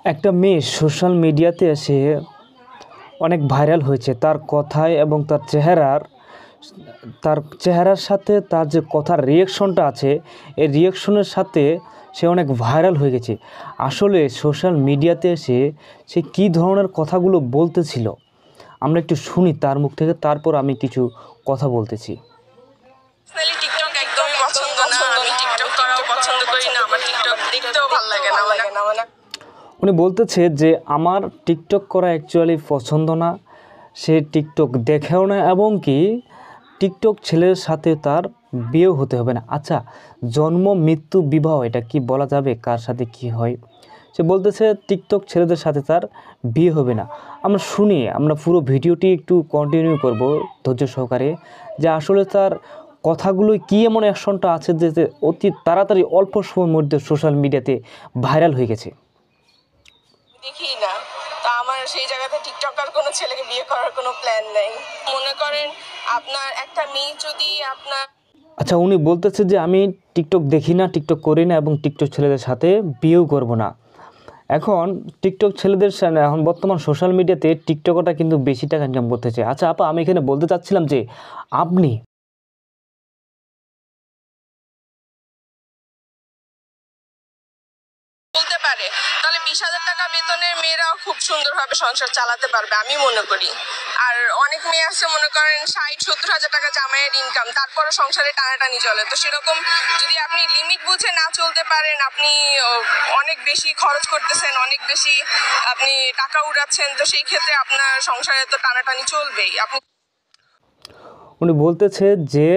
একটা মেয়ে সোশ্যাল মিডিয়াতে এসে অনেক ভাইরাল হয়েছে তার কথায় এবং তার চেহারার সাথে তার যে কথার রিয়াকশনটা আছে এই রিয়াকশনের সাথে সে অনেক ভাইরাল হয়ে গেছে। আসলে সোশ্যাল মিডিয়াতে এসে সে কী ধরনের কথাগুলো বলতেছিল আমরা একটু শুনি তার মুখ থেকে, তারপর আমি কিছু কথা বলতেছি। টিকটক একদমই পছন্দ না, আমি টিকটক করাও পছন্দ করি না, আমার টিকটক দেখতেও ভালো লাগে না। উনি বলতেছে যে আমার টিকটক করা অ্যাকচুয়ালি পছন্দ না, সে টিকটক দেখেও না এবং কি টিকটক ছেলের সাথে তার বিয়েও হতে হবে না। আচ্ছা, জন্ম মৃত্যু বিবাহ এটা কি বলা যাবে কার সাথে কি হয়? সে বলতেছে টিকটক ছেলেদের সাথে তার বিয়ে হবে না। আমরা পুরো ভিডিওটি একটু কন্টিনিউ করব ধৈর্য সহকারে, যে আসলে তার কথাগুলোই কী এমন অ্যাকশনটা আছে যে অতি তাড়াতাড়ি অল্প সময়ের মধ্যে সোশ্যাল মিডিয়াতে ভাইরাল হয়ে গেছে। দেখি না, তা আমার সেই জায়গাতে টিকটকার কোনো ছেলেকে বিয়ে করার কোনো প্ল্যান নেই। মনে করেন আপনার একটা মেয়ে যদি আপনার আচ্ছা, উনি বলতেছে যে আমি টিকটক দেখি না, টিকটক করি না এবং টিকটক ছেলেদের সাথে বিয়েও করব না। এখন টিকটক ছেলেদের এখন বর্তমান সোশ্যাল মিডিয়াতে টিকটকটা কিন্তু বেশি টাকা ইনকাম করতেছে। আচ্ছা আপা, আমি এখানে বলতে চাচ্ছিলাম যে আপনি বলতে পারে তাহলে 20,000 টাকা বেতনের মেয়েরাও খুব সুন্দরভাবে সংসার চালাতে পারবে আমি মনে করি। আর অনেক মেয়ে আছে মনে করেন 60-70 হাজার টাকা জামাইয়ের ইনকাম, তারপরও সংসারে টানাটানি চলে। তো সেরকম যদি আপনি লিমিট বুঝে না চলতে পারেন, আপনি অনেক বেশি খরচ করতেছেন, অনেক বেশি আপনি টাকা উড়াচ্ছেন, তো সেই ক্ষেত্রে আপনার সংসারে তো টানাটানি চলবেই। উনি বলতেছে যে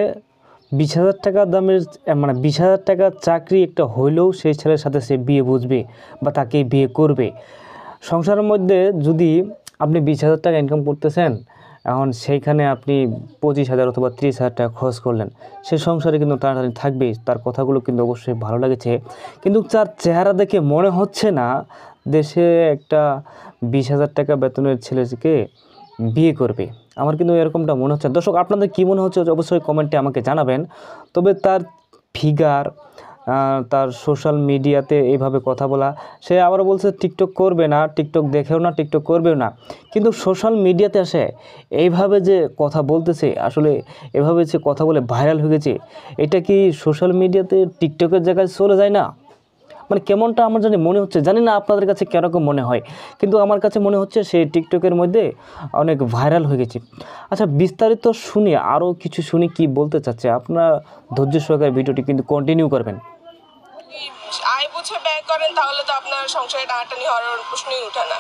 20,000 টাকা দামের 20,000 টাকার চাকরি একটা হইলেও সেই ছেলের সাথে সে বিয়ে বুঝবে বা তাকে বিয়ে করবে। সংসারের মধ্যে যদি আপনি 20,000 টাকা ইনকাম করতেছেন, এখন সেইখানে আপনি 25,000 অথবা 30,000 টাকা খরচ করলেন, সে সংসারে কিন্তু টানাটানি থাকবেই। তার কথাগুলো কিন্তু অবশ্যই ভালো লেগেছে, কিন্তু তার চেহারা দেখে মনে হচ্ছে না দেশে একটা 20,000 টাকা বেতনের ছেলেকে বিয়ে করবে। আমার কিন্তু এরকমটা মনে হচ্ছে। দর্শক, আপনাদের কী মনে হচ্ছে অবশ্যই কমেন্টে আমাকে জানাবেন। তবে তার ফিগার, তার সোশ্যাল মিডিয়াতে এইভাবে কথা বলা, সে আবারও বলছে টিকটক করবে না, টিকটক দেখেও না, টিকটক করবেও না, কিন্তু সোশ্যাল মিডিয়াতে আসে এইভাবে যে কথা বলতেছে, আসলে এভাবে যে কথা বলে ভাইরাল হয়ে গেছে, এটা কি সোশ্যাল মিডিয়াতে টিকটকের জায়গায় চলে যায় না? কেমনটা আমার মনে হচ্ছে, জানি না আপনাদের কাছে কীরকম মনে হয়, কিন্তু আমার কাছে মনে হচ্ছে সে টিকটকের মধ্যে অনেক ভাইরাল হয়ে গেছে। আচ্ছা, বিস্তারিত শুনি, আরও কিছু শুনি কি বলতে চাচ্ছে। আপনারা ধৈর্য সহকারে ভিডিওটি কিন্তু কন্টিনিউ করবেন। আয় বুঝে ব্যয় করেন তাহলে তো আপনার সংসারে টানাটানি হওয়ার প্রশ্নই উঠে না।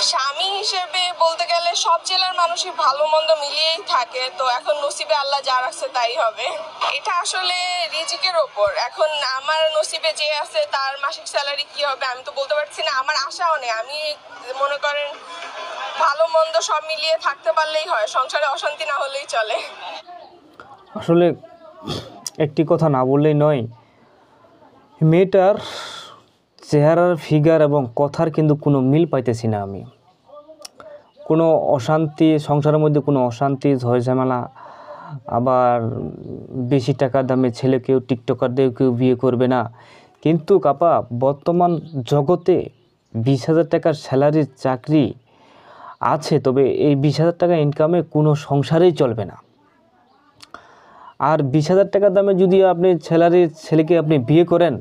স্বামী হিসেবে বলতে গেলে সব জেলার মানুষই ভালো মন্দ মিলিয়েই থাকে, তো এখন নসিবে আল্লাহ যা রাখছে তাই হবে। এটা আসলে রিজিকের ওপর। এখন আমার নসিবে যে আছে তার মাসিক স্যালারি কি হবে আমি তো বলতে পারছি না, আমার আশাও নেই। আমি মনে করেন ভালো মন্দ সব মিলিয়ে থাকতে পারলেই হয়, সংসারে অশান্তি না হলেই চলে। আসলে একটি কথা না বললেই নয়, মেয়েটার চেহারার ফিগার এবং কথার কিন্তু কোনো মিল পাইতেছি না আমি। কোনো অশান্তি, সংসারের মধ্যে কোনো অশান্তি, ঝড়ঝামেলা, আবার বেশি টাকার দামে ছেলেকেও টিকটকারদের কেউ বিয়ে করবে না। কিন্তু কাপা, বর্তমান জগতে 20,000 টাকার স্যালারির চাকরি আছে, তবে এই 20,000 টাকা ইনকামে কোনো সংসারেই চলবে না। আর 20,000 টাকা দামে যদি আপনি ছেলেকে আপনি বিয়ে করেন,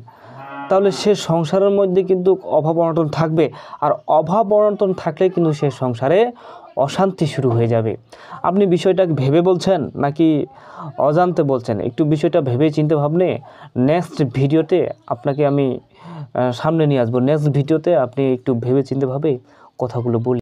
তাহলে সে সংসারের মধ্যে কিন্তু অভাব অনটন থাকবে, আর অভাব অনটন থাকলে কিন্তু সে সংসারে অশান্তি শুরু হয়ে যাবে। আপনি বিষয়টা ভেবে বলছেন নাকি অজান্তে বলছেন? একটু বিষয়টা ভেবে চিন্তে ভাবনে নেক্সট ভিডিওতে আপনাকে আমি সামনে নিয়ে আসবো। নেক্সট ভিডিওতে আপনি একটু ভেবে চিন্তে ভাবে কথাগুলো বলি।